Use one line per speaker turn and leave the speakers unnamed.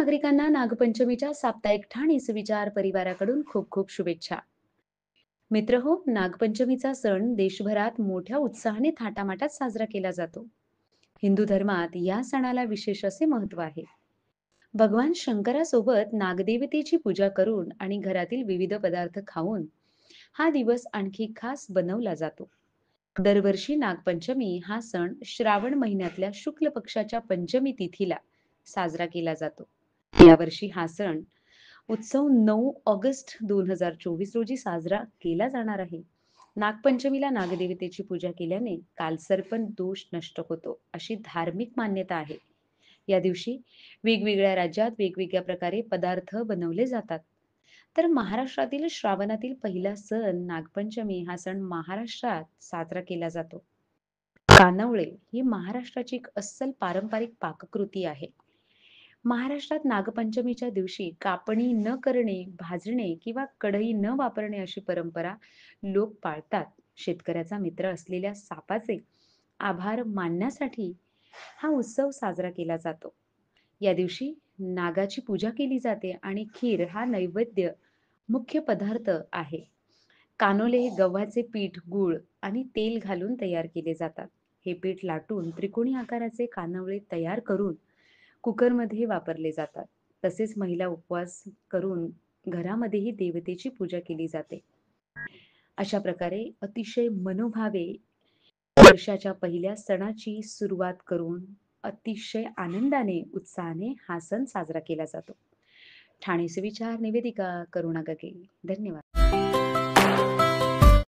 नागरिकांना नागपंचमीच्या साप्ताहिक ठाणी सुविचार परिवाराकडून खूप खूप शुभेच्छा. मित्र हो, नागपंचमीचा सण देशभरात मोठ्या उत्साहाने थाटामाटात साजरा केला जातो. हिंदू धर्मात या सणाला विशेष असे महत्व आहे. भगवान शंकरासोबत नागदेवतेची पूजा करून आणि घरातील विविध पदार्थ खाऊन हा दिवस आणखी खास बनवला जातो. दरवर्षी नागपंचमी हा सण श्रावण महिन्यातल्या शुक्ल पक्षाच्या पंचमी तिथीला साजरा केला जातो. यावर्षी हा सण उत्सव 9 ऑगस्ट 2024 रोजी साजरा केला जाणार आहे. नागपंचमीला नागदेवतेची पूजा केल्याने कालसर्पण दोष नष्ट होतो, अशी धार्मिक मान्यता आहे. या दिवशी वेगवेगळ्या राज्यात वेगवेगळ्या प्रकारे पदार्थ बनवले जातात. तर महाराष्ट्रातील श्रावणातील पहिला सण नागपंचमी हा सण महाराष्ट्रात साजरा केला जातो. कानवळे ही महाराष्ट्राची एक अस्सल पारंपरिक पाककृती आहे. महाराष्ट्रात नागपंचमीच्या दिवशी कापणी न करणे, भाजणे किंवा कढई न वापरणे अशी परंपरा लोक पाळतात. शेतकऱ्याचा मित्र असलेल्या सापाचे आभार मानण्यासाठी हा उत्सव साजरा केला जातो. या दिवशी नागाची पूजा केली जाते आणि खीर हा नैवेद्य मुख्य पदार्थ आहे. कानोले हे गव्हाचे पीठ, गूळ आणि तेल घालून तयार केले जातात. हे पीठ लाटून त्रिकोणी आकाराचे कानवळे तयार करून कुकरमध्ये वापरले जातात. तसेच महिला उपवास करून घरामध्येही देवतेची पूजा केली जाते. अशा प्रकारे अतिशय मनोभावे वर्षाच्या पहिल्या सणाची सुरुवात करून अतिशय आनंदाने, उत्साहाने हा सण साजरा केला जातो. ठाणे सुविचार निवेदिका करुणा गगे. धन्यवाद.